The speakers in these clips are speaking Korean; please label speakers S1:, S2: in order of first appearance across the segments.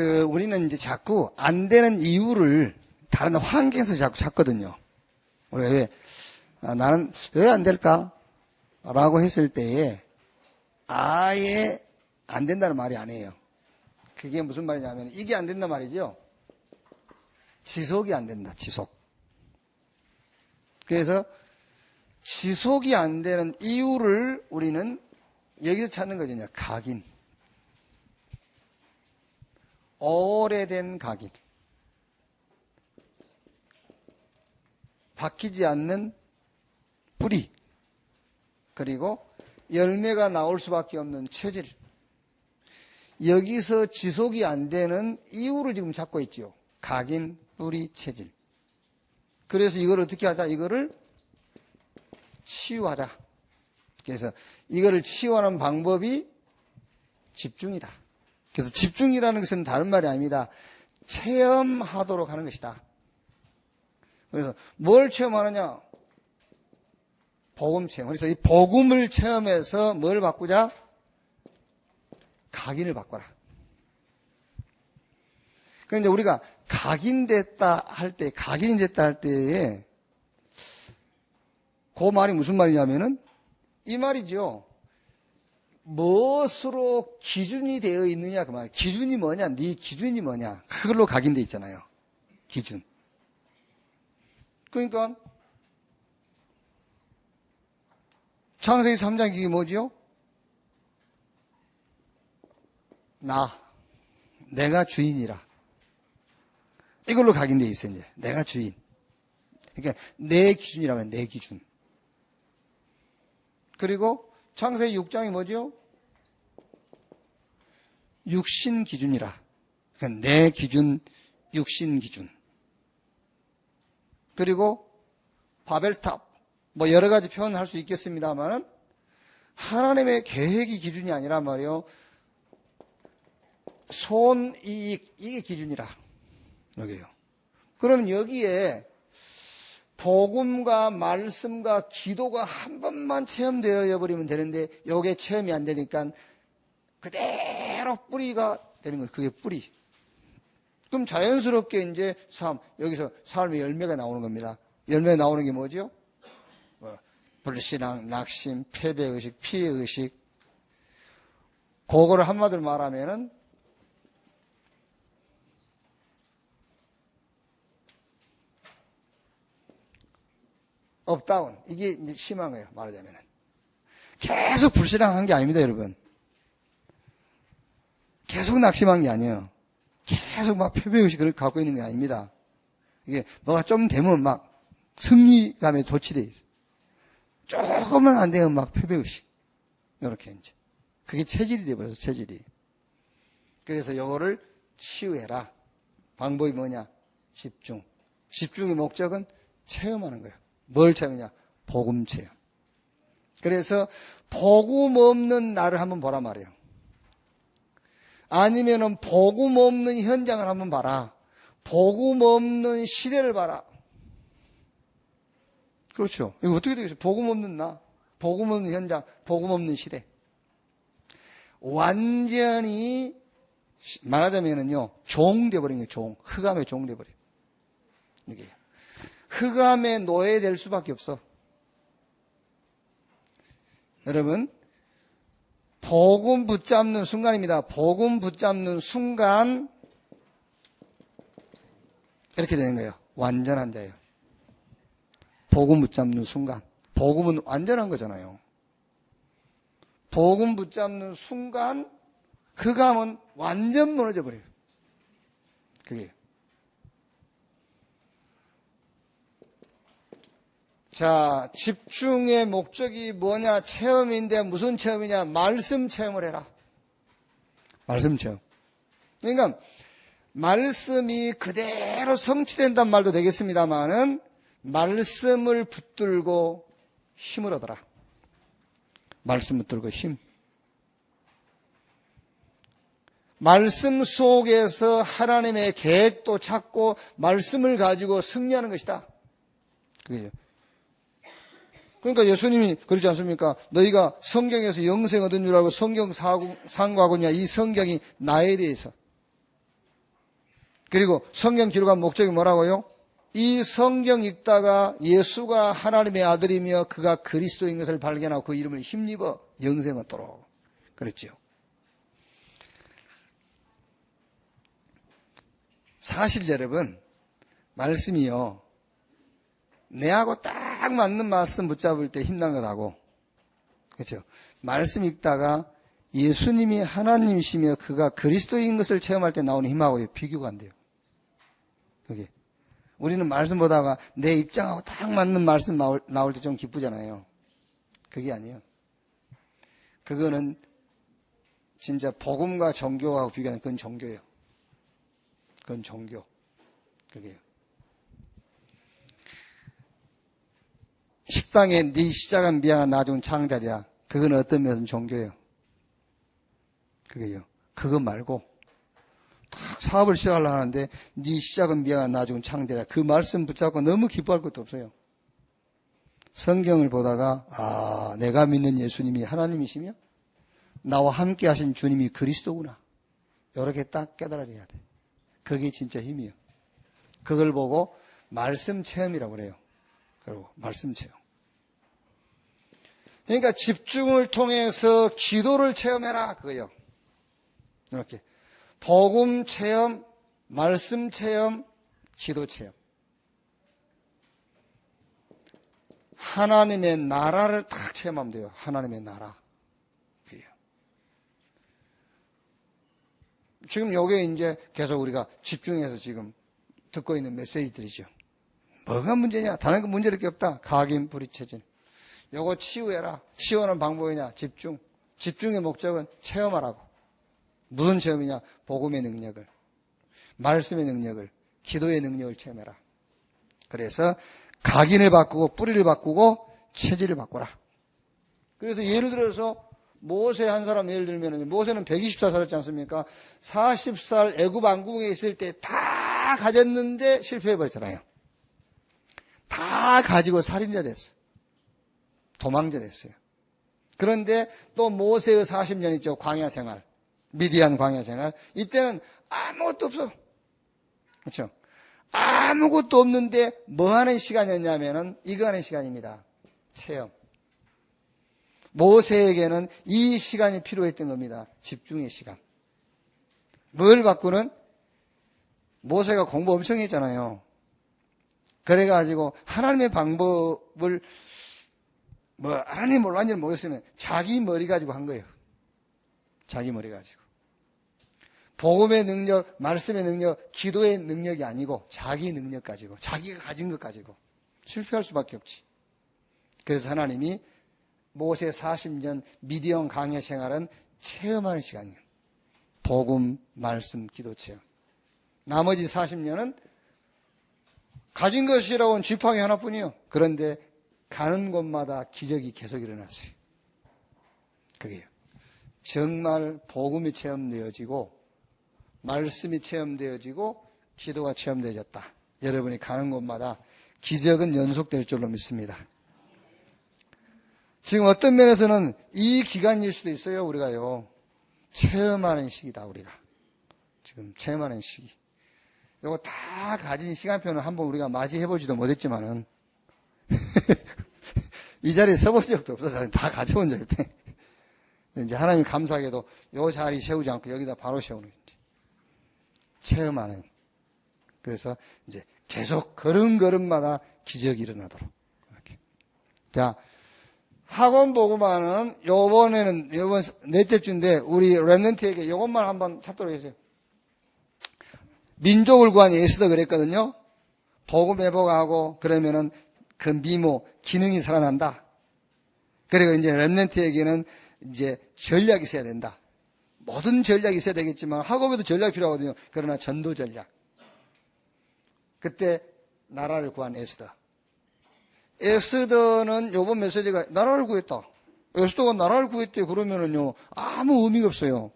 S1: 우리는 이제 자꾸 안 되는 이유를 다른 환경에서 자꾸 찾거든요. 우리가 나는 왜 안 될까? 라고 했을 때에 아예 안 된다는 말이 아니에요. 그게 무슨 말이냐면 이게 안 된단 말이죠. 지속이 안 된다, 지속. 그래서 지속이 안 되는 이유를 우리는 여기서 찾는 거죠. 각인. 오래된 각인. 바뀌지 않는 뿌리. 그리고 열매가 나올 수밖에 없는 체질. 여기서 지속이 안 되는 이유를 지금 찾고 있죠. 각인, 뿌리, 체질. 그래서 이걸 어떻게 하자? 이거를 치유하자. 그래서 이거를 치유하는 방법이 집중이다. 그래서 집중이라는 것은 다른 말이 아닙니다. 체험하도록 하는 것이다. 그래서 뭘 체험하느냐? 복음 체험. 그래서 이 복음을 체험해서 뭘 바꾸자? 각인을 바꿔라. 그런데 우리가 각인됐다 할 때에 그 말이 무슨 말이냐면은 이 말이죠. 무엇으로 기준이 되어 있느냐 그 말. 기준이 뭐냐? 네 기준이 뭐냐? 그걸로 각인돼 있잖아요. 기준. 그러니까 창세기 3장 이게 뭐지요? 내가 주인이라. 이걸로 각인돼 있어 이제. 내가 주인. 그러니까 내 기준이라면 내 기준. 그리고 창세기 6장이 뭐죠? 육신 기준이라. 그러니까 내 기준, 육신 기준. 그리고 바벨탑. 뭐 여러 가지 표현할 수 있겠습니다만은 하나님의 계획이 기준이 아니라 말이요. 손이익, 이게 기준이라. 여기요. 그럼 여기에 복음과 말씀과 기도가 한 번만 체험되어 버리면 되는데 이게 체험이 안 되니까 그대로 뿌리가 되는 거예요. 그게 뿌리. 그럼 자연스럽게 이제 여기서 삶의 열매가 나오는 겁니다. 열매 나오는 게 뭐죠? 불신앙, 낙심, 패배의식, 피해의식. 그거를 한마디로 말하면은 업다운. 이게 이제 심한 거예요. 말하자면은. 계속 불신앙한 게 아닙니다, 여러분. 계속 낙심한 게 아니에요. 계속 막 패배의식을 갖고 있는 게 아닙니다. 이게 뭐가 좀 되면 막 승리감에 도취돼 있어요. 조금만 안 되면 막 패배의식. 이렇게 이제. 그게 체질이 돼버려서 체질이. 그래서 요거를 치유해라. 방법이 뭐냐? 집중. 집중의 목적은 체험하는 거예요. 뭘 체험이냐? 복음 체험. 그래서 복음 없는 나를 한번 보란 말이에요. 아니면은 복음 없는 현장을 한번 봐라. 복음 없는 시대를 봐라. 그렇죠. 이거 어떻게 되겠어요? 복음 없는 나, 복음 없는 현장, 복음 없는 시대. 완전히 말하자면은요, 종 돼버린 거예요. 종. 흑암의 종 돼버려요. 이게. 흑암에 노예될 수밖에 없어. 여러분, 복음 붙잡는 순간입니다. 복음 붙잡는 순간 이렇게 되는 거예요. 완전한 자예요. 복음 붙잡는 순간. 복음은 완전한 거잖아요. 복음 붙잡는 순간 흑암은 완전 무너져 버려요. 그게. 자, 집중의 목적이 뭐냐? 체험인데 무슨 체험이냐? 말씀 체험을 해라. 말씀 체험. 그러니까 말씀이 그대로 성취된단 말도 되겠습니다만은 말씀을 붙들고 힘을 얻어라. 말씀 붙들고 힘. 말씀 속에서 하나님의 계획도 찾고 말씀을 가지고 승리하는 것이다. 그게요. 그러니까 예수님이 그러지 않습니까? 너희가 성경에서 영생 얻은 줄 알고 성경 상고하고냐? 이 성경이 나에 대해서. 그리고 성경 기록한 목적이 뭐라고요? 이 성경 읽다가 예수가 하나님의 아들이며 그가 그리스도인 것을 발견하고 그 이름을 힘입어 영생을 얻도록. 그랬죠. 사실 여러분, 말씀이요, 내하고 딱 맞는 말씀 붙잡을 때 힘난 것하고, 그렇죠? 말씀 읽다가 예수님이 하나님이시며 그가 그리스도인 것을 체험할 때 나오는 힘하고 비교가 안 돼요. 그게. 우리는 말씀 보다가 내 입장하고 딱 맞는 말씀 나올 때 좀 기쁘잖아요. 그게 아니에요. 그거는 진짜 복음과 종교하고 비교하는 그건 종교예요. 그건 종교. 그게요. 식당에 네 시작은 미안한 나중은 창달이야. 그건 어떤 면에서는 종교예요. 그게요. 그거 말고 딱 사업을 시작하려고 하는데 네 시작은 미안한 나중은 창달이야. 그 말씀 붙잡고 너무 기뻐할 것도 없어요. 성경을 보다가 내가 믿는 예수님이 하나님이시며 나와 함께 하신 주님이 그리스도구나. 이렇게 딱 깨달아져야 돼. 그게 진짜 힘이에요. 그걸 보고 말씀 체험이라고 그래요. 그리고 말씀 체험. 그러니까 집중을 통해서 기도를 체험해라 그거예요. 이렇게 복음 체험, 말씀 체험, 기도 체험. 하나님의 나라를 딱 체험하면 돼요. 하나님의 나라. 그게요. 지금 요게 이제 계속 우리가 집중해서 지금 듣고 있는 메시지들이죠. 뭐가 문제냐? 다른 거 문제될 게 없다. 각인, 불이체진. 요거 치유해라. 치유하는 방법이냐? 집중. 집중의 목적은 체험하라고. 무슨 체험이냐? 복음의 능력을, 말씀의 능력을, 기도의 능력을 체험해라. 그래서 각인을 바꾸고 뿌리를 바꾸고 체질을 바꿔라. 그래서 예를 들어서 모세 한 사람 예를 들면 모세는 124살 살았지 않습니까? 40살 애굽 왕궁에 있을 때 다 가졌는데 실패해버렸잖아요. 다 가지고 살인자 됐어요. 도망자 됐어요. 그런데 또 모세의 40년 있죠. 광야 생활. 미디안 광야 생활. 이때는 아무것도 없어. 그렇죠? 아무것도 없는데 뭐 하는 시간이었냐면은 이거 하는 시간입니다. 체험. 모세에게는 이 시간이 필요했던 겁니다. 집중의 시간. 뭘 바꾸는? 모세가 공부 엄청 했잖아요. 그래가지고 하나님의 방법을 하나님 몰랐는지 모르겠으면 자기 머리 가지고 한 거예요. 자기 머리 가지고. 복음의 능력, 말씀의 능력, 기도의 능력이 아니고 자기 능력 가지고, 자기가 가진 것 가지고 실패할 수밖에 없지. 그래서 하나님이 모세 40년 미디안 광야 생활은 체험하는 시간이에요. 복음, 말씀, 기도 체험. 나머지 40년은 가진 것이라고는 지팡이 하나뿐이에요. 그런데 가는 곳마다 기적이 계속 일어났어요. 그게요. 정말 복음이 체험되어지고 말씀이 체험되어지고 기도가 체험되어졌다. 여러분이 가는 곳마다 기적은 연속될 줄로 믿습니다. 지금 어떤 면에서는 이 기간일 수도 있어요. 우리가요. 체험하는 시기다. 우리가. 지금 체험하는 시기. 이거 다 가진 시간표는 한번 우리가 맞이해보지도 못했지만은 이 자리에 서본 적도 없어서 다 가져온 적이 없대. 이제 하나님이 감사하게도 이 자리 세우지 않고 여기다 바로 세우는 거지. 체험하는. 그래서 이제 계속 걸음걸음마다 기적이 일어나도록. 이렇게. 자, 학원 보고만은 이번 넷째 주인데 우리 렘넌트에게 이것만 한번 찾도록 해주세요. 민족을 구한 에스더 그랬거든요. 복음 회복하고 그러면은 그 미모, 기능이 살아난다. 그리고 이제 렘넌트에게는 이제 전략이 있어야 된다. 모든 전략이 있어야 되겠지만 학업에도 전략이 필요하거든요. 그러나 전도 전략. 그때 나라를 구한 에스더. 에스더는 요번 메시지가 나라를 구했다. 에스더가 나라를 구했대. 그러면은요, 아무 의미가 없어요.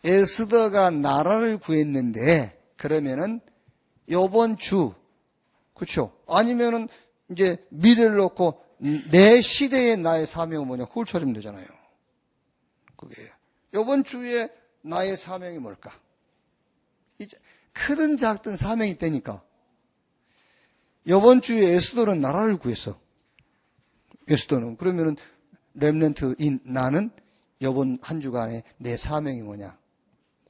S1: 에스더가 나라를 구했는데, 그러면은 요번 주, 그쵸? 아니면은 이제 미래를 놓고 내 시대의 나의 사명은 뭐냐? 그걸 찾으면 되잖아요. 그게. 요번 주에 나의 사명이 뭘까? 이제 크든 작든 사명이 있다니까. 이번 주에 에스더는 나라를 구했어. 에스더는. 그러면은 렘넌트인 나는 이번 한 주간에 내 사명이 뭐냐?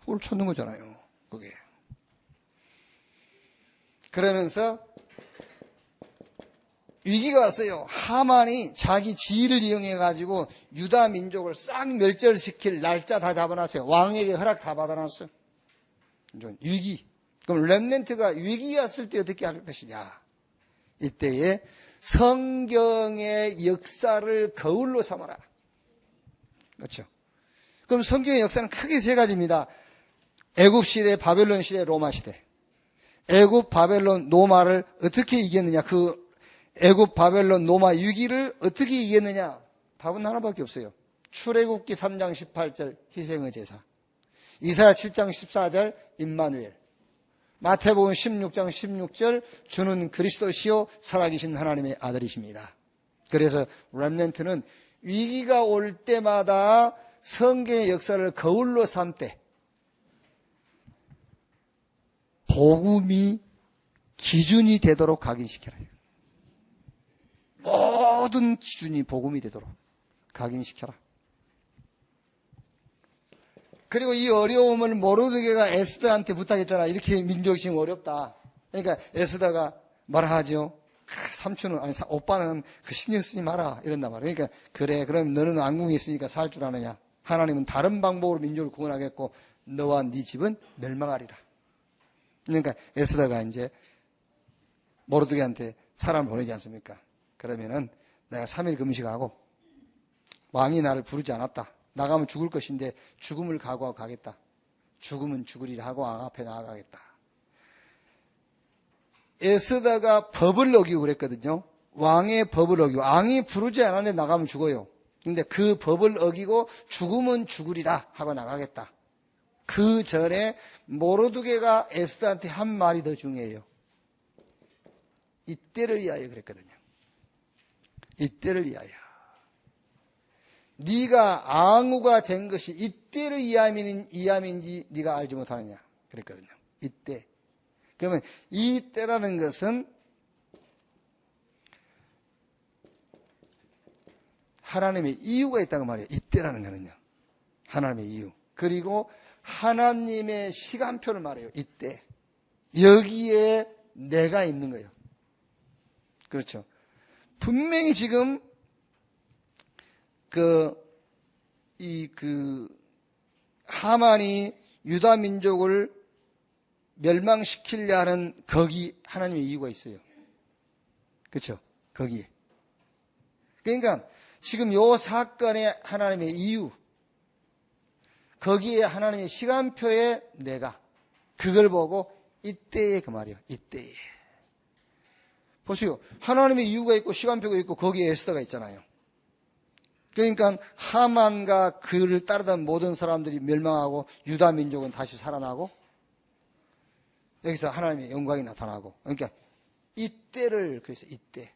S1: 그걸 찾는 거잖아요. 그게. 그러면서 위기가 왔어요. 하만이 자기 지위를 이용해가지고 유다 민족을 싹 멸절시킬 날짜 다 잡아놨어요. 왕에게 허락 다 받아놨어요. 위기. 그럼 렘넌트가 위기가 왔을 때 어떻게 할 것이냐? 이때에 성경의 역사를 거울로 삼아라. 그렇죠? 그럼 성경의 역사는 크게 세 가지입니다. 애굽 시대, 바벨론 시대, 로마 시대. 애굽, 바벨론, 로마를 어떻게 이겼느냐? 그 애굽, 바벨론, 로마 위기를 어떻게 이겼느냐? 답은 하나밖에 없어요. 출애굽기 3장 18절 희생의 제사. 이사야 7장 14절 임마누엘. 마태복음 16장 16절 주는 그리스도시요 살아계신 하나님의 아들이십니다. 그래서 렘넌트는 위기가 올 때마다 성경의 역사를 거울로 삼되 복음이 기준이 되도록 각인시켜라. 모든 기준이 복음이 되도록 각인시켜라. 그리고 이 어려움을 모르드게가 에스더한테 부탁했잖아. 이렇게 민족이 지금 어렵다. 그러니까 에스더가 뭐라 하죠? 삼촌은, 아니, 오빠는 그 신경 쓰지 마라. 이런단 말이야. 그러니까, 그래, 그럼 너는 왕궁에 있으니까 살 줄 아느냐? 하나님은 다른 방법으로 민족을 구원하겠고, 너와 네 집은 멸망하리라. 그러니까 에스더가 이제 모르드게한테 사람을 보내지 않습니까? 그러면은 내가 3일 금식하고 왕이 나를 부르지 않았다. 나가면 죽을 것인데 죽음을 각오하고 가겠다. 죽으면 죽으리라 하고 왕 앞에 나아가겠다. 에스더가 법을 어기고 그랬거든요. 왕의 법을 어기고 왕이 부르지 않았는데 나가면 죽어요. 근데 그 법을 어기고 죽으면 죽으리라 하고 나가겠다. 그 전에 모르드게가 에스더한테 한 말이 더 중요해요. 이때를 위하여 그랬거든요. 이때를 위하여. 네가 앙후가 된 것이 이때를 이함인지 네가 알지 못하느냐 그랬거든요. 이때. 그러면 이때라는 것은 하나님의 이유가 있다고 말이에요. 이때라는 거는요. 하나님의 이유. 그리고 하나님의 시간표를 말해요. 이때. 여기에 내가 있는 거예요. 그렇죠. 분명히 지금 하만이 유다 민족을 멸망시키려 하는 거기 하나님의 이유가 있어요. 그렇죠? 거기에. 그러니까 지금 요 사건의 하나님의 이유, 거기에 하나님의 시간표에 내가 그걸 보고 이때에 그 말이에요. 이때에. 보세요. 하나님의 이유가 있고 시간표가 있고 거기에 에스더가 있잖아요. 그러니까 하만과 그를 따르던 모든 사람들이 멸망하고 유다 민족은 다시 살아나고 여기서 하나님의 영광이 나타나고 그러니까 이때를 그래서 이때.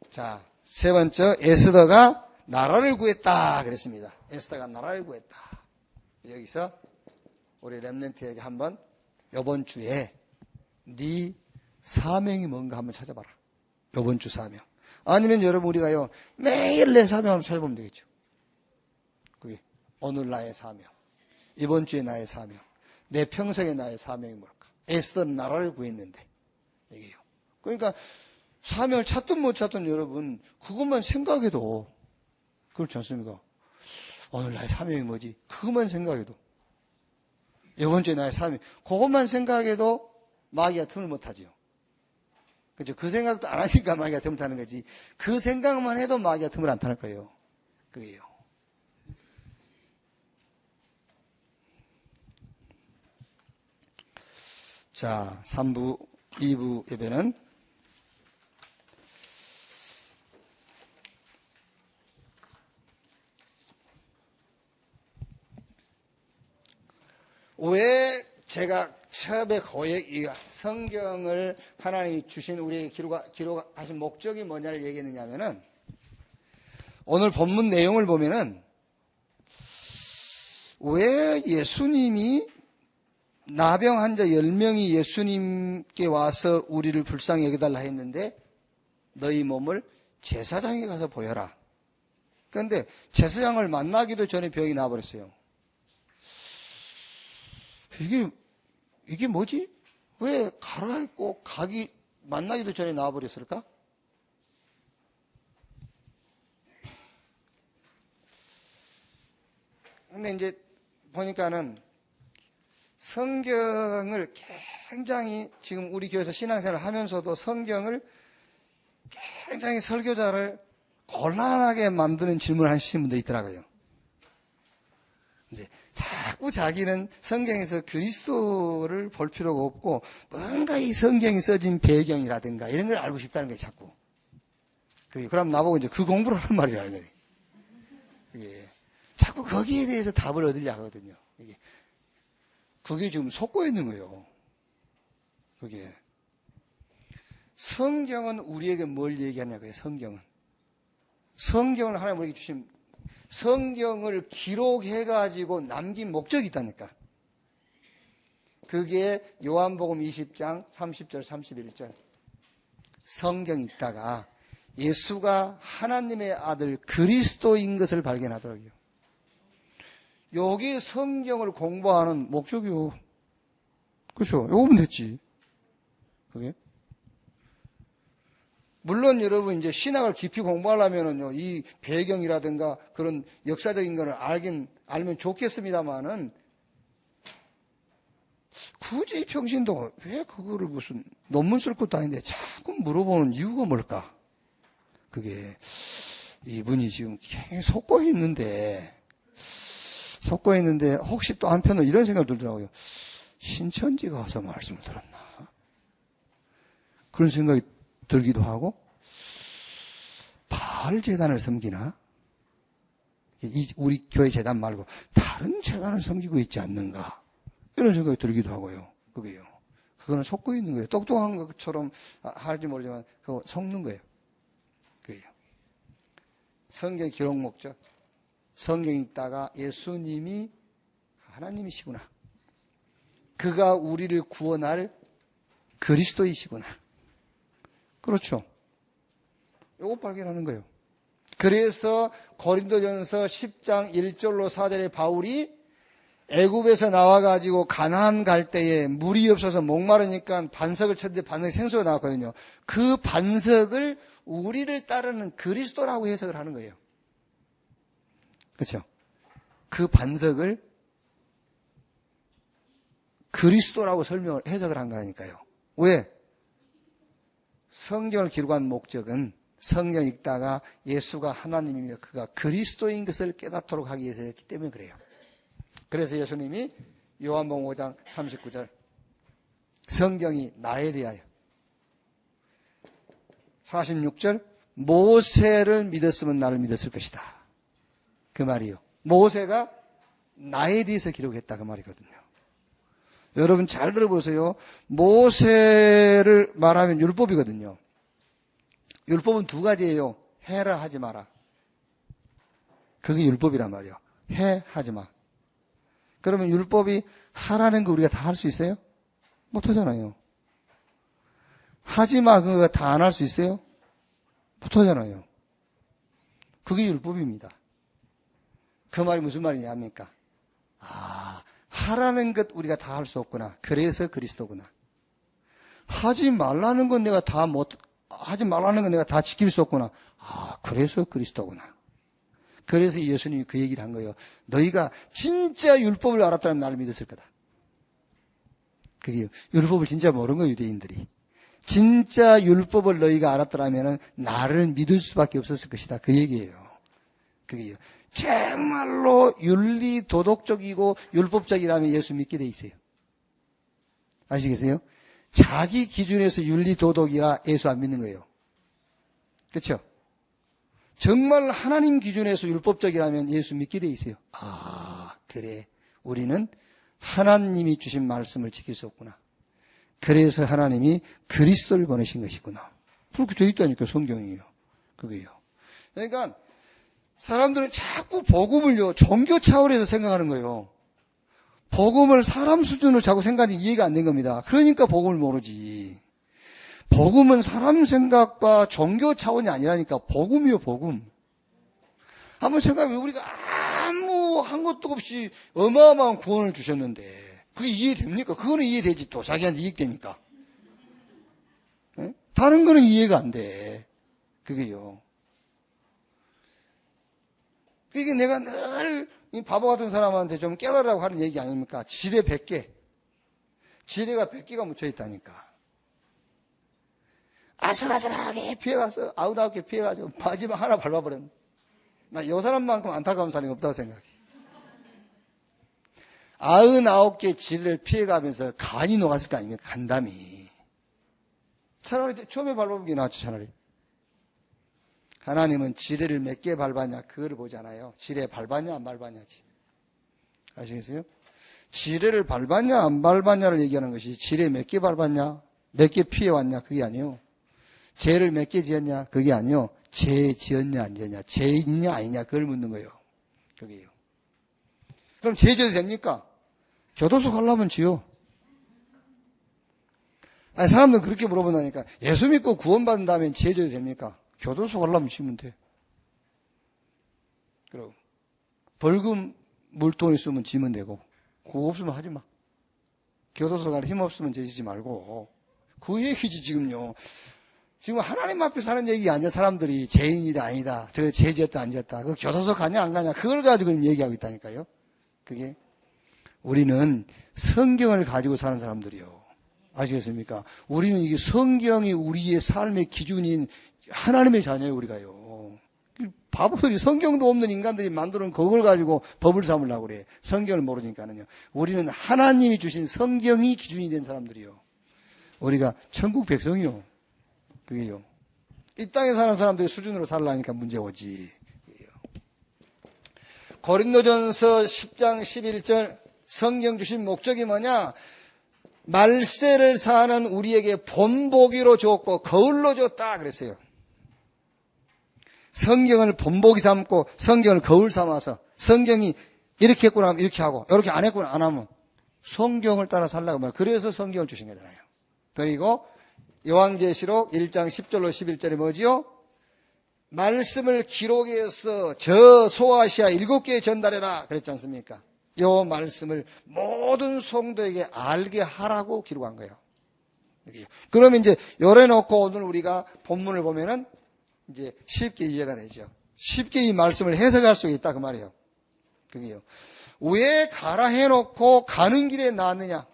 S1: 자, 세 번째 에스더가 나라를 구했다 그랬습니다. 에스더가 나라를 구했다. 여기서 우리 렘넌트에게 한번 이번 주에 네 사명이 뭔가 한번 찾아봐라. 이번 주 사명. 아니면 여러분 우리가요 매일 내 사명을 한번 찾아보면 되겠죠. 그게 오늘 나의 사명, 이번 주에 나의 사명, 내 평생의 나의 사명이 뭘까? 에스더는 나라를 구했는데 이게요. 그러니까 사명을 찾든 못 찾든 여러분 그것만 생각해도 그렇지 않습니까? 오늘 나의 사명이 뭐지? 그것만 생각해도 이번 주에 나의 사명 그것만 생각해도 마귀가 틈을 못하지요. 그렇죠? 그 생각도 안 하니까 마귀가 틈을 타는 거지. 그 생각만 해도 마귀가 틈을 안 타는 거예요. 그게요. 자, 3부, 2부 예배는 왜 제가 처음에 성경을 하나님이 주신 우리에게 기록하신 목적이 뭐냐를 얘기했느냐 하면은 오늘 본문 내용을 보면은 왜 예수님이 나병 환자 10명이 예수님께 와서 우리를 불쌍히 여겨달라 했는데 너희 몸을 제사장에 가서 보여라. 그런데 제사장을 만나기도 전에 병이 나와버렸어요. 이게 뭐지? 왜 갈아입고 만나기도 전에 나와버렸을까? 근데 이제 보니까는 성경을 굉장히 지금 우리 교회에서 신앙생활을 하면서도 성경을 굉장히 설교자를 곤란하게 만드는 질문을 하시는 분들이 있더라고요. 이제 자꾸 자기는 성경에서 그리스도를 볼 필요가 없고 뭔가 이 성경이 써진 배경이라든가 이런 걸 알고 싶다는 거예요, 자꾸. 그럼 나보고 이제 그 공부를 하는 말이라 이거예요. 자꾸 거기에 대해서 답을 얻으려 하거든요. 그게 지금 속고 있는 거예요. 그게. 성경은 우리에게 뭘 얘기하냐고요, 성경은. 성경을 하나님 우리에게 주신, 성경을 기록해가지고 남긴 목적이 있다니까. 그게 요한복음 20장 30절, 31절. 성경이 있다가 예수가 하나님의 아들 그리스도인 것을 발견하더라고요. 여기 성경을 공부하는 목적이요. 그렇죠? 요거면 됐지. 그게? 물론 여러분 이제 신학을 깊이 공부하려면은요, 이 배경이라든가 그런 역사적인 거를 알면 좋겠습니다만은, 굳이 평신도가 왜 그거를 무슨 논문 쓸 것도 아닌데 자꾸 물어보는 이유가 뭘까? 그게, 이분이 지금 굉장히 속고 있는데, 혹시 또 한편으로 이런 생각이 들더라고요. 신천지가 와서 말씀을 들었나? 그런 생각이 들기도 하고, 바알 재단을 섬기나? 우리 교회 재단 말고 다른 재단을 섬기고 있지 않는가? 이런 생각이 들기도 하고요. 그게요. 그거는 속고 있는 거예요. 똑똑한 것처럼 할지 모르지만 그거 속는 거예요. 그게요. 성경 기록 목적. 성경에 있다가 예수님이 하나님이시구나. 그가 우리를 구원할 그리스도이시구나. 그렇죠. 이거 발견하는 거예요. 그래서 고린도전서 10장 1절로 4절에 바울이 애굽에서 나와가지고 가나안 갈 때에 물이 없어서 목마르니까 반석을 쳤는데 반석에 생수가 나왔거든요. 그 반석을 우리를 따르는 그리스도라고 해석을 하는 거예요. 그렇죠? 그 반석을 그리스도라고 해석을 한 거라니까요. 왜? 성경을 기록한 목적은 성경 읽다가 예수가 하나님이며 그가 그리스도인 것을 깨닫도록 하기 위해서였기 때문에 그래요. 그래서 예수님이 요한복음 5장 39절 성경이 나에 대하여 46절 모세를 믿었으면 나를 믿었을 것이다. 그 말이요. 모세가 나에 대해서 기록했다 그 말이거든요. 여러분 잘 들어보세요. 모세를 말하면 율법이거든요. 율법은 두 가지예요. 해라 하지 마라. 그게 율법이란 말이에요. 해 하지 마. 그러면 율법이 하라는 거 우리가 다 할 수 있어요? 못하잖아요. 하지 마 그거 다 안 할 수 있어요? 못하잖아요. 그게 율법입니다. 그 말이 무슨 말이냐 합니까? 하라는 것 우리가 다 할 수 없구나. 그래서 그리스도구나. 하지 말라는 건 내가 다 지킬 수 없구나. 그래서 그리스도구나. 그래서 예수님이 그 얘기를 한 거예요. 너희가 진짜 율법을 알았다면 나를 믿었을 거다. 그게 율법을 진짜 모르는 거예요, 유대인들이. 진짜 율법을 너희가 알았더라면 나를 믿을 수밖에 없었을 것이다. 그 얘기예요. 그게요. 정말로 윤리 도덕적이고 율법적이라면 예수 믿게 돼 있어요. 아시겠어요? 자기 기준에서 윤리 도덕이라 예수 안 믿는 거예요. 그렇죠? 정말 하나님 기준에서 율법적이라면 예수 믿게 돼 있어요. 그래. 우리는 하나님이 주신 말씀을 지킬 수 없구나. 그래서 하나님이 그리스도를 보내신 것이구나. 그렇게 돼 있다니까 성경이에요. 그게요. 그러니까 사람들은 자꾸 복음을요 종교 차원에서 생각하는 거예요. 복음을 사람 수준으로 자꾸 생각이 이해가 안 된 겁니다. 그러니까 복음을 모르지. 복음은 사람 생각과 종교 차원이 아니라니까. 복음이요, 복음. 한번 생각해. 우리가 아무 한 것도 없이 어마어마한 구원을 주셨는데 그게 이해됩니까? 그거는 이해되지 또. 자기한테 이익되니까. 네? 다른 거는 이해가 안 돼. 그게요. 그게 내가 늘 바보 같은 사람한테 좀 깨달으라고 하는 얘기 아닙니까? 지뢰 100개. 지뢰가 100개가 묻혀 있다니까. 아슬아슬하게 피해가서, 아웃아웃게 피해가지고 마지막 하나 밟아버렸네. 나 이 사람만큼 안타까운 사람이 없다고 생각해. 99개 지뢰를 피해가면서 간이 녹았을 거 아닙니까? 간담이. 차라리 처음에 밟아보기 낫죠, 차라리. 하나님은 지뢰를 몇 개 밟았냐, 그거를 보잖아요. 지뢰 밟았냐, 안 밟았냐지. 아시겠어요? 지뢰를 밟았냐, 안 밟았냐를 얘기하는 것이 지뢰 몇 개 밟았냐, 몇 개 피해왔냐, 그게 아니에요. 죄를 몇 개 지었냐, 그게 아니에요. 죄 지었냐, 안 지었냐, 죄인이냐, 아니냐, 그걸 묻는 거예요. 그게요. 그럼 죄 지어도 됩니까? 교도소 가려면 지요. 아니, 사람들은 그렇게 물어본다니까. 예수 믿고 구원받은 다음에 죄 지어도 됩니까? 교도소 가려면 지면 돼. 그리고 벌금 물돈 있으면 지면 되고, 그거 없으면 하지 마. 교도소 갈 힘 없으면 죄지지 말고. 그 얘기지, 지금요. 지금 하나님 앞에 사는 얘기가 아니야. 사람들이 죄인이다, 아니다. 저 죄 지었다, 안 지었다. 그 교도소 가냐, 안 가냐. 그걸 가지고 얘기하고 있다니까요. 그게. 우리는 성경을 가지고 사는 사람들이요. 아시겠습니까? 우리는 이게 성경이 우리의 삶의 기준인 하나님의 자녀예요, 우리가요. 바보들이 성경도 없는 인간들이 만드는 그걸 가지고 법을 삼으려고 그래. 성경을 모르니까는요. 우리는 하나님이 주신 성경이 기준이 된 사람들이요. 우리가 천국 백성이요. 그게요. 이 땅에 사는 사람들이 수준으로 살라니까 문제 오지. 고린도전서 10장 11절 성경 주신 목적이 뭐냐? 말세를 사는 우리에게 본보기로 줬고 거울로 줬다 그랬어요. 성경을 본보기 삼고 성경을 거울 삼아서 성경이 이렇게 했구나 하면 이렇게 하고 이렇게 안 했구나 안 하면 성경을 따라 살라고 말해요. 그래서 성경을 주신 거잖아요. 그리고 요한계시록 1장 10절로 11절에 뭐지요? 말씀을 기록해서 저 소아시아 7개에 전달해라 그랬지 않습니까? 요 말씀을 모든 성도에게 알게 하라고 기록한 거예요. 그러면 이제 요래놓고 오늘 우리가 본문을 보면은 이제 쉽게 이해가 되죠. 쉽게 이 말씀을 해석할 수 있다 그 말이에요. 그게요. 왜 가라 해놓고 가는 길에 나왔느냐?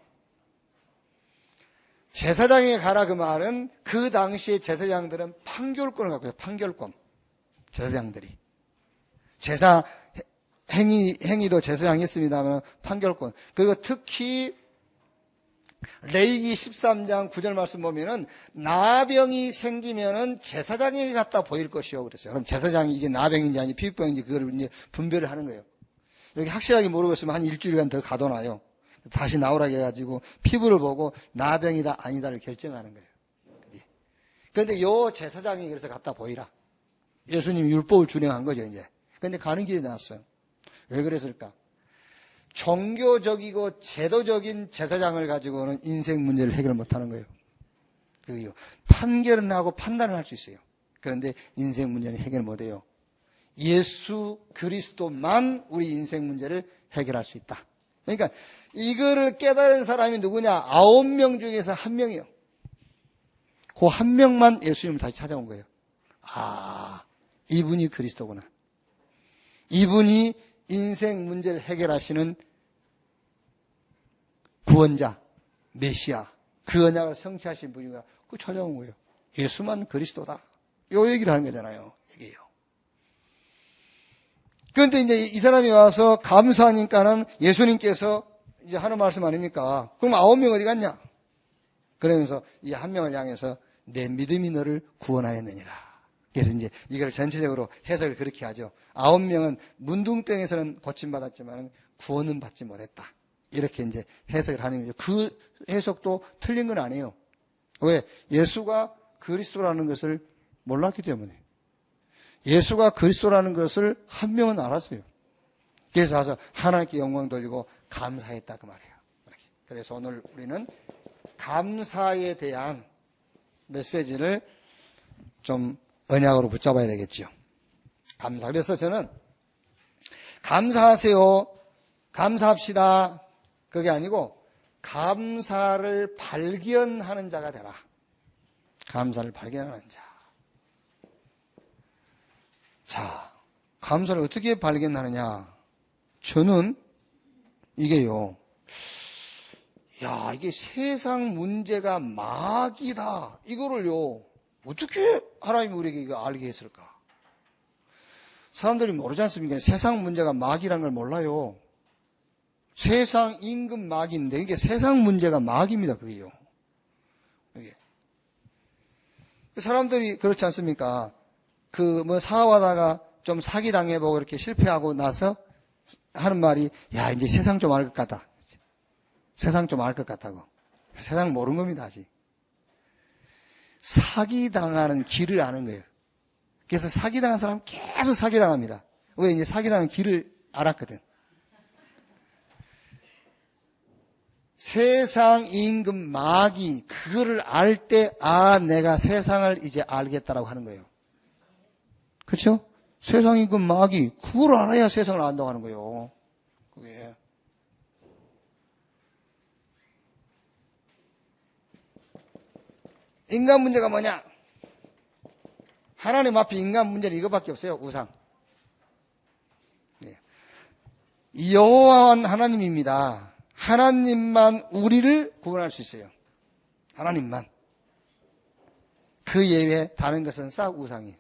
S1: 제사장에게 가라 그 말은 그 당시에 제사장들은 판결권을 갖고 있어요. 판결권. 제사장들이. 제사 행위도 제사장이 했습니다만 판결권. 그리고 특히 레위기 13장 9절 말씀 보면은 나병이 생기면은 제사장에게 갖다 보일 것이요 그랬어요. 그럼 제사장이 이게 나병인지 아니 피부병인지 그걸 이제 분별을 하는 거예요. 여기 확실하게 모르겠으면 한 일주일간 더 가둬놔요. 다시 나오라고 해가지고 피부를 보고 나병이다 아니다를 결정하는 거예요. 그런데 요 제사장이 그래서 갖다 보이라. 예수님이 율법을 준행한 거죠 이제. 그런데 가는 길에 나왔어요. 왜 그랬을까? 종교적이고 제도적인 제사장을 가지고는 인생 문제를 해결 못하는 거예요. 그게요. 판결은 하고 판단을 할 수 있어요. 그런데 인생 문제는 해결 못해요. 예수 그리스도만 우리 인생 문제를 해결할 수 있다. 그러니까 이거를 깨달은 사람이 누구냐? 9명 중에서 1명이요. 그 1명만 예수님을 다시 찾아온 거예요. 아, 이분이 그리스도구나. 이분이 인생 문제를 해결하시는 구원자, 메시아, 그 언약을 성취하신 분이구나. 그 찾아온 거예요. 예수만 그리스도다. 요 얘기를 하는 거잖아요. 이게요. 그런데 이제 이 사람이 와서 감사하니까는 예수님께서 이제 하는 말씀 아닙니까? 그럼 9명 어디 갔냐? 그러면서 이 1명을 향해서 내 믿음이 너를 구원하였느니라. 그래서 이제 이걸 전체적으로 해석을 그렇게 하죠. 9명은 문둥병에서는 고침받았지만 구원은 받지 못했다. 이렇게 이제 해석을 하는 거죠. 그 해석도 틀린 건 아니에요. 왜? 예수가 그리스도라는 것을 몰랐기 때문에. 예수가 그리스도라는 것을 1명은 알았어요. 그래서 와서 하나님께 영광 돌리고 감사했다 그 말이에요. 그래서 오늘 우리는 감사에 대한 메시지를 좀 언약으로 붙잡아야 되겠죠. 감사. 그래서 저는 감사하세요, 감사합시다, 그게 아니고 감사를 발견하는 자가 되라. 감사를 발견하는 자. 자, 감사를 어떻게 발견하느냐? 저는 이게요, 야, 이게 세상 문제가 막이다, 이거를요 어떻게 하나님이 우리에게 이거 알게 했을까? 사람들이 모르지 않습니까? 세상 문제가 막이라는 걸 몰라요. 세상 임금 막인데 이게 세상 문제가 막입니다. 그게요. 이게. 사람들이 그렇지 않습니까? 그 뭐 사업하다가 좀 사기 당해보고 이렇게 실패하고 나서 하는 말이, 야, 이제 세상 좀 알 것 같다. 세상 좀 알 것 같다고. 세상 모르는 겁니다, 아직. 사기 당하는 길을 아는 거예요. 그래서 사기 당한 사람은 계속 사기 당합니다. 왜? 이제 사기 당하는 길을 알았거든. 세상 임금 마귀, 그거를 알 때, 아, 내가 세상을 이제 알겠다라고 하는 거예요. 그렇죠? 세상 임금 마귀, 그걸 알아야 세상을 안다고 하는 거예요. 그게. 인간 문제가 뭐냐? 하나님 앞에 인간 문제는 이거밖에 없어요. 우상. 네. 여호와 하나님입니다. 하나님만 우리를 구원할 수 있어요. 하나님만. 그 예외 다른 것은 싹 우상이에요.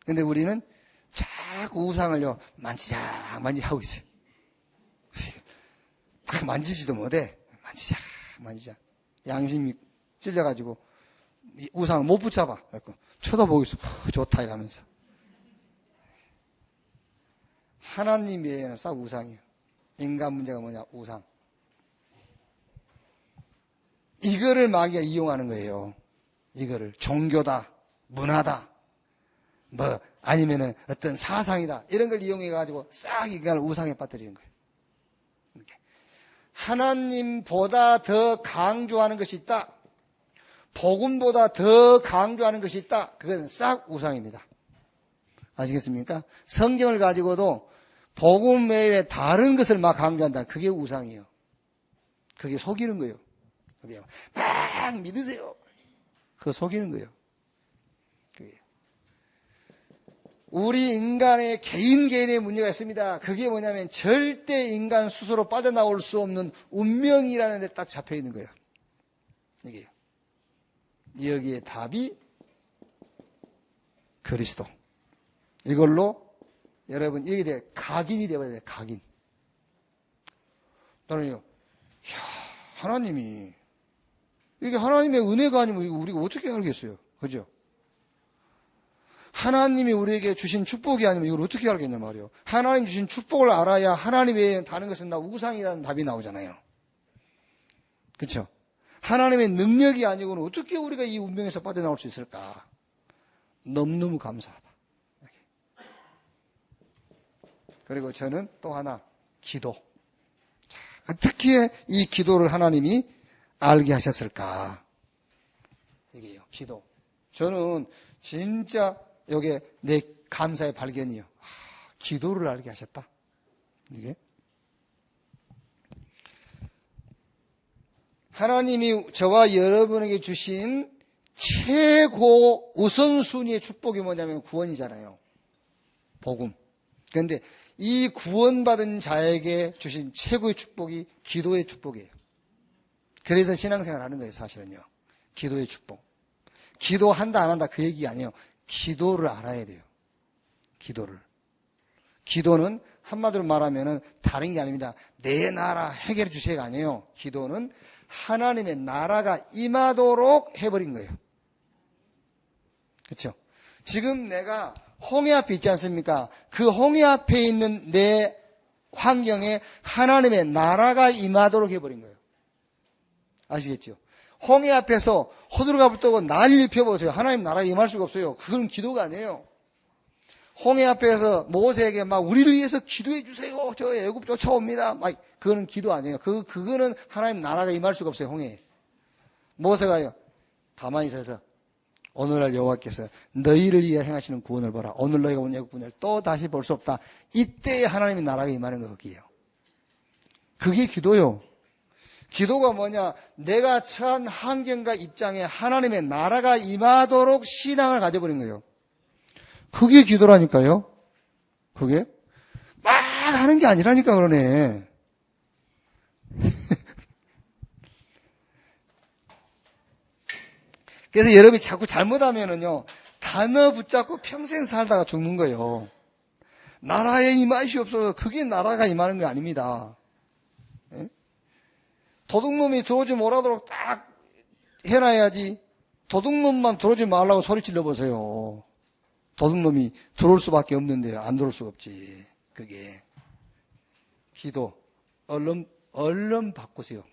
S1: 근데 우리는 자꾸 우상을요 만지작 하고 있어요. 딱 만지지도 못해. 만지작. 양심이 찔려가지고 우상을 못 붙잡아. 쳐다보고 있어. 좋다 이러면서. 하나님 외에는 싹 우상이에요. 인간 문제가 뭐냐? 우상. 이거를 마귀가 이용하는 거예요. 이거를 종교다, 문화다, 뭐 아니면은 어떤 사상이다, 이런 걸 이용해 가지고 싹 인간을 우상에 빠뜨리는 거예요. 이렇게. 하나님보다 더 강조하는 것이 있다, 복음보다 더 강조하는 것이 있다, 그건 싹 우상입니다. 아시겠습니까? 성경을 가지고도 복음 외에 다른 것을 막 강조한다, 그게 우상이에요. 그게 속이는 거예요. 그게요. 막 믿으세요. 그거 속이는 거예요. 그게. 우리 인간의 개인의 문제가 있습니다. 그게 뭐냐면 절대 인간 스스로 빠져나올 수 없는 운명이라는 데 딱 잡혀 있는 거예요. 이게요. 여기에 답이 그리스도. 이걸로 여러분 여기에 대해 각인이 되어버려야 돼요. 각인. 나는요, 하나님이, 이게 하나님의 은혜가 아니면 우리가 어떻게 알겠어요? 그죠? 하나님이 우리에게 주신 축복이 아니면 이걸 어떻게 알겠냐 말이에요. 하나님 주신 축복을 알아야 하나님 외에 다른 것은 다 우상이라는 답이 나오잖아요. 그렇죠? 하나님의 능력이 아니고는 어떻게 우리가 이 운명에서 빠져나올 수 있을까? 너무너무 감사하다. 그리고 저는 또 하나, 기도. 자, 어떻게 이 기도를 하나님이 알게 하셨을까? 이게요, 기도. 저는 진짜 이게 내 감사의 발견이요. 기도를 알게 하셨다. 이게. 하나님이 저와 여러분에게 주신 최고 우선순위의 축복이 뭐냐면 구원이잖아요. 복음. 그런데 이 구원받은 자에게 주신 최고의 축복이 기도의 축복이에요. 그래서 신앙생활 하는 거예요, 사실은요. 기도의 축복. 기도한다 안 한다 그 얘기 아니에요. 기도를 알아야 돼요. 기도를. 기도는 한마디로 말하면은 다른 게 아닙니다. 내 나라 해결해 주세요가 아니에요. 기도는 하나님의 나라가 임하도록 해버린 거예요. 그렇죠? 지금 내가 홍해 앞에 있지 않습니까? 그 홍해 앞에 있는 내 환경에 하나님의 나라가 임하도록 해버린 거예요. 아시겠죠? 홍해 앞에서 호들갑을 떠고 난리를 펴보세요. 하나님 나라에 임할 수가 없어요. 그건 기도가 아니에요. 홍해 앞에서 모세에게 막 우리를 위해서 기도해 주세요. 저 애굽 쫓아옵니다. 막 그거는 기도 아니에요. 그거는 하나님 나라가 임할 수가 없어요. 홍해에. 모세가요. 가만히 있어서 오늘날 여호와께서 너희를 위해 행하시는 구원을 보라. 오늘 너희가 온 애굽 군대를 또 다시 볼 수 없다. 이때에 하나님의 나라가 임하는 거 거기에요. 그게 기도요. 기도가 뭐냐? 내가 처한 환경과 입장에 하나님의 나라가 임하도록 신앙을 가져버린 거예요. 그게 기도라니까요. 그게 막 하는 게 아니라니까 그러네. 그래서 여러분이 자꾸 잘못하면은요, 단어 붙잡고 평생 살다가 죽는 거예요. 나라에 임하시옵소서. 그게 나라가 임하는 게 아닙니다. 예? 도둑놈이 들어오지 못하도록 딱 해놔야지. 도둑놈만 들어오지 말라고 소리 질러보세요. 도둑놈이 들어올 수밖에 없는데 안 들어올 수가 없지. 그게 기도. 얼른 바꾸세요.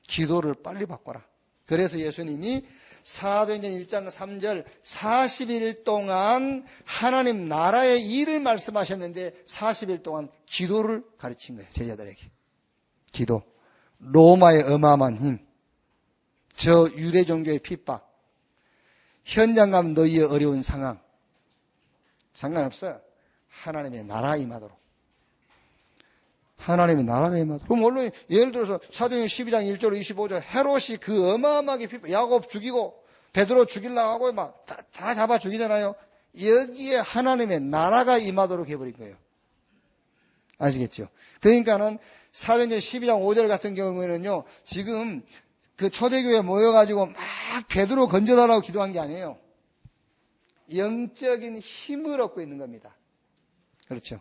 S1: 기도를 빨리 바꿔라. 그래서 예수님이 사도행전 1장 3절 40일 동안 하나님 나라의 일을 말씀하셨는데 40일 동안 기도를 가르친 거예요. 제자들에게. 기도. 로마의 어마어마한 힘. 저 유대 종교의 핍박. 현장 가면 너희의 어려운 상황. 상관없어요. 하나님의 나라 임하도록. 하나님의 나라가 임하도록. 그럼 물론 예를 들어서 사도행전 12장 1절 25절 헤롯이 그 어마어마하게 핍박, 야곱 죽이고 베드로 죽이려고 하고 막 다 잡아 죽이잖아요. 여기에 하나님의 나라가 임하도록 해버린 거예요. 아시겠죠? 그러니까는 사도행전 12장 5절 같은 경우에는요, 지금 그 초대교회에 모여가지고 막 베드로 건져달라고 기도한 게 아니에요. 영적인 힘을 얻고 있는 겁니다. 그렇죠?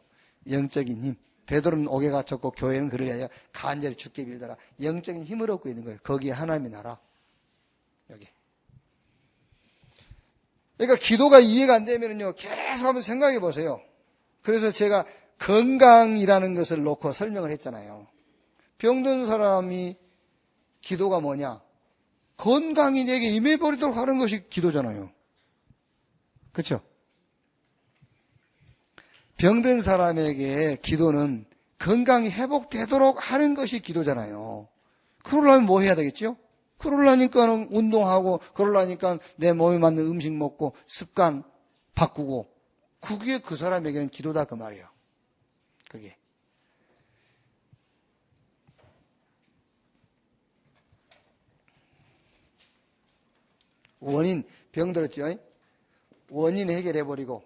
S1: 영적인 힘. 베드로는 옥에 갇혔고 교회는 그를 위하여 간절히 죽게 빌더라. 영적인 힘을 얻고 있는 거예요. 거기에 하나님의 나라. 여기. 그러니까 기도가 이해가 안 되면요, 계속 한번 생각해 보세요. 그래서 제가 건강이라는 것을 놓고 설명을 했잖아요. 병든 사람이 기도가 뭐냐? 건강이 내게 임해버리도록 하는 것이 기도잖아요. 그렇죠? 병든 사람에게 기도는 건강이 회복되도록 하는 것이 기도잖아요. 그러려면 뭐 해야 되겠죠? 그러려니까는 운동하고, 그러려니까 내 몸에 맞는 음식 먹고, 습관 바꾸고, 그게 그 사람에게는 기도다 그 말이에요. 그게. 원인, 병들었죠? 원인 해결해버리고,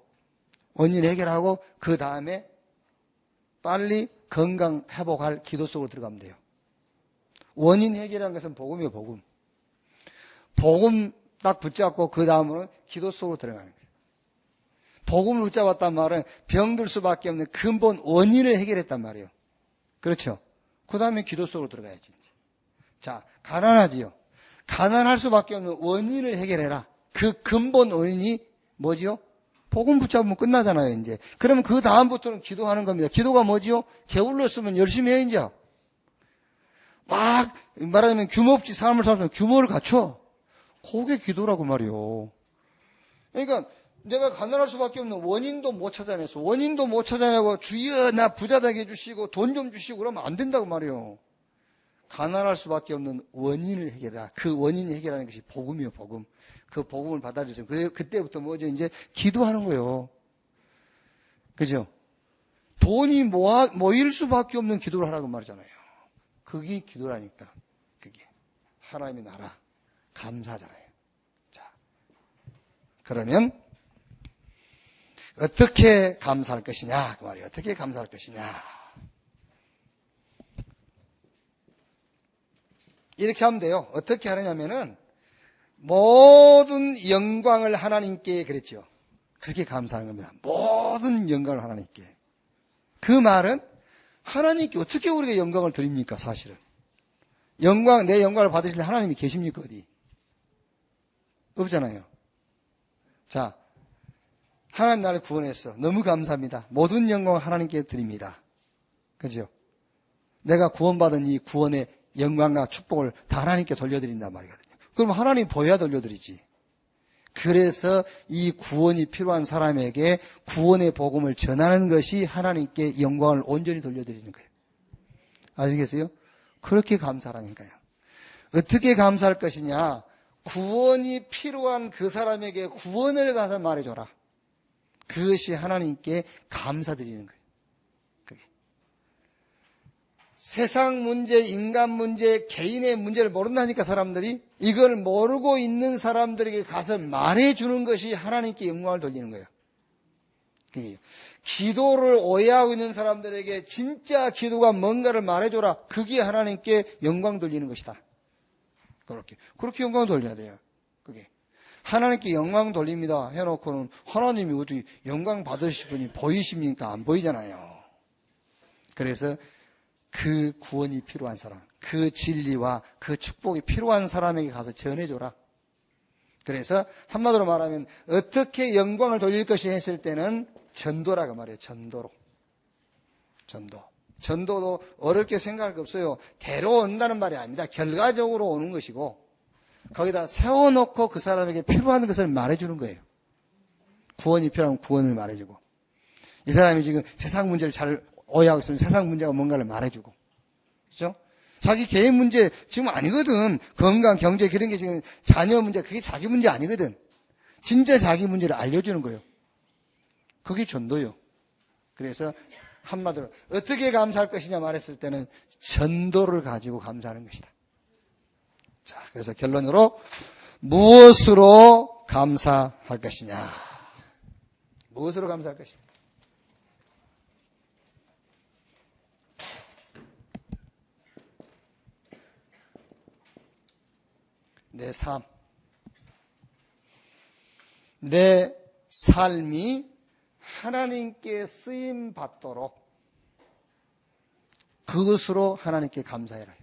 S1: 원인 해결하고 그 다음에 빨리 건강 회복할 기도 속으로 들어가면 돼요. 원인 해결이라는 것은 복음이에요. 복음. 복음 딱 붙잡고 그 다음으로는 기도 속으로 들어가는 거예요. 복음을 붙잡았단 말은 병들 수밖에 없는 근본 원인을 해결했단 말이에요. 그렇죠? 그 다음에 기도 속으로 들어가야지. 자, 가난하지요. 가난할 수밖에 없는 원인을 해결해라. 그 근본 원인이 뭐지요? 복음 붙잡으면 끝나잖아요, 이제. 그러면 그 다음부터는 기도하는 겁니다. 기도가 뭐지요? 게을렀으면 열심히 해, 이제. 막, 말하자면 규모 없이 삶을 살면 규모를 갖춰. 그게 기도라고 말이요. 그러니까 내가 가난할 수밖에 없는 원인도 못 찾아내서, 원인도 못 찾아내고, 주여, 나 부자 되게 해주시고, 돈 좀 주시고, 그러면 안 된다고 말이요. 가난할 수밖에 없는 원인을 해결해라. 그 원인을 해결하는 것이 복음이요, 복음. 그 복음을 받아들이세요. 그때부터 뭐죠? 이제 기도하는 거예요. 그죠? 돈이 모일 수밖에 없는 기도를 하라고 말이잖아요. 그게 기도라니까. 그게. 하나님의 나라. 감사하잖아요. 자. 그러면, 어떻게 감사할 것이냐? 그 말이에요. 어떻게 감사할 것이냐? 이렇게 하면 돼요. 어떻게 하느냐면은, 모든 영광을 하나님께 그랬죠. 그렇게 감사하는 겁니다. 모든 영광을 하나님께. 그 말은 하나님께 어떻게 우리가 영광을 드립니까, 사실은? 내 영광을 받으실 하나님이 계십니까, 어디? 없잖아요. 자, 하나님 나를 구원했어. 너무 감사합니다. 모든 영광을 하나님께 드립니다. 그죠? 내가 구원받은 이 구원의 영광과 축복을 다 하나님께 돌려드린단 말이거든요. 그럼 하나님 보여야 돌려드리지. 그래서 이 구원이 필요한 사람에게 구원의 복음을 전하는 것이 하나님께 영광을 온전히 돌려드리는 거예요. 아시겠어요? 그렇게 감사하라니까요. 어떻게 감사할 것이냐? 구원이 필요한 그 사람에게 구원을 가서 말해줘라. 그것이 하나님께 감사드리는 거예요. 그게. 세상 문제, 인간 문제, 개인의 문제를 모른다니까 사람들이. 이걸 모르고 있는 사람들에게 가서 말해주는 것이 하나님께 영광을 돌리는 거예요. 그게. 기도를 오해하고 있는 사람들에게 진짜 기도가 뭔가를 말해줘라. 그게 하나님께 영광 돌리는 것이다. 그렇게 영광 돌려야 돼요. 그게. 하나님께 영광 돌립니다 해놓고는 하나님이 어디 영광 받으실 분이 보이십니까? 안 보이잖아요. 그래서 그 구원이 필요한 사람, 그 진리와 그 축복이 필요한 사람에게 가서 전해줘라. 그래서 한마디로 말하면 어떻게 영광을 돌릴 것이 했을 때는 전도라고 말해요. 전도로. 전도도 어렵게 생각할 거 없어요. 데려온다는 말이 아닙니다. 결과적으로 오는 것이고 거기다 세워놓고 그 사람에게 필요한 것을 말해주는 거예요. 구원이 필요하면 구원을 말해주고 이 사람이 지금 세상 문제를 잘 오해하고 있으면 세상 문제가 뭔가를 말해주고 그렇죠? 자기 개인 문제 지금 아니거든. 건강, 경제 그런 게 지금 자녀 문제 그게 자기 문제 아니거든. 진짜 자기 문제를 알려주는 거예요. 그게 전도요. 그래서 한마디로 어떻게 감사할 것이냐 말했을 때는 전도를 가지고 감사하는 것이다. 자, 그래서 결론으로 무엇으로 감사할 것이냐? 무엇으로 감사할 것이냐? 내 삶, 내 삶이 하나님께 쓰임 받도록 그것으로 하나님께 감사해라.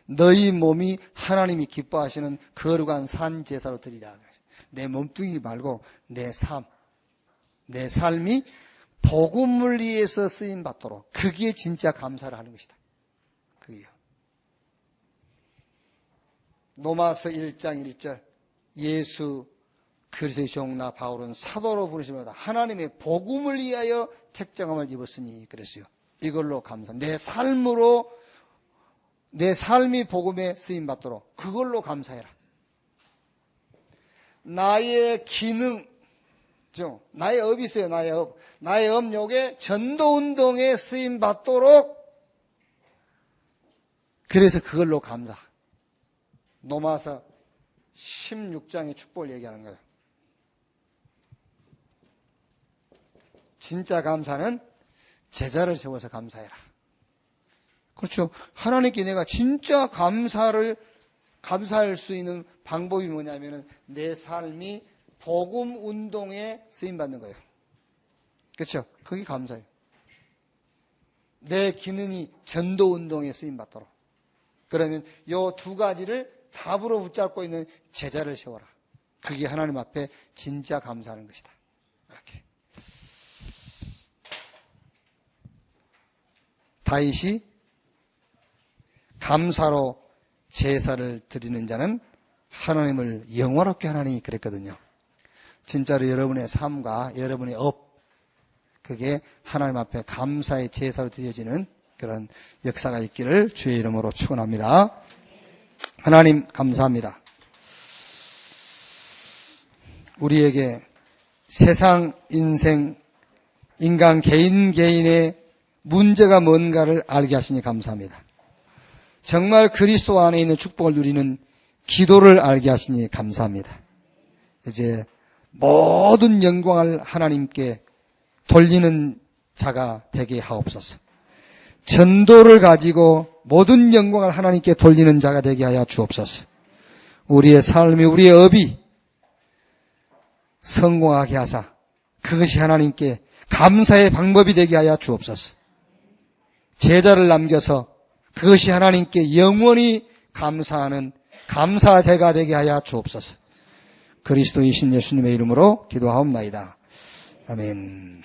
S1: 너희 몸이 하나님이 기뻐하시는 거룩한 산 제사로 드리라. 내 몸뚱이 말고 내 삶이 복음을 위해서 쓰임 받도록 그게 진짜 감사를 하는 것이다. 그게요. 로마서 1장 1절 예수 그리스도의 종 나 바울은 사도로 부르심마다 하나님의 복음을 위하여 택정함을 입었으니 그랬어요. 이걸로 감사. 내 삶으로 내 삶이 복음에 쓰임 받도록 그걸로 감사해라. 나의 기능, 나의 업이 있어요. 나의 업욕에 전도 운동에 쓰임 받도록 그래서 그걸로 감사. 로마서 16장의 축복을 얘기하는 거예요. 진짜 감사는 제자를 세워서 감사해라. 그렇죠. 하나님께 내가 진짜 감사할 수 있는 방법이 뭐냐면은 내 삶이 복음 운동에 쓰임 받는 거예요. 그렇죠. 그게 감사예요. 내 기능이 전도 운동에 쓰임 받도록. 그러면 요 두 가지를 답으로 붙잡고 있는 제자를 세워라. 그게 하나님 앞에 진짜 감사하는 것이다. 이렇게. 다윗이 감사로 제사를 드리는 자는 하나님을 영화롭게 하나니 그랬거든요. 진짜로 여러분의 삶과 여러분의 업, 그게 하나님 앞에 감사의 제사로 드려지는 그런 역사가 있기를 주의 이름으로 축원합니다. 하나님 감사합니다. 우리에게 세상, 인생, 인간 개인의 문제가 뭔가를 알게 하시니 감사합니다. 정말 그리스도 안에 있는 축복을 누리는 기도를 알게 하시니 감사합니다. 이제 모든 영광을 하나님께 돌리는 자가 되게 하옵소서. 전도를 가지고 모든 영광을 하나님께 돌리는 자가 되게 하여 주옵소서. 우리의 삶이 우리의 업이 성공하게 하사 그것이 하나님께 감사의 방법이 되게 하여 주옵소서. 제자를 남겨서 그것이 하나님께 영원히 감사하는 감사제가 되게 하여 주옵소서. 그리스도이신 예수님의 이름으로 기도하옵나이다. 아멘.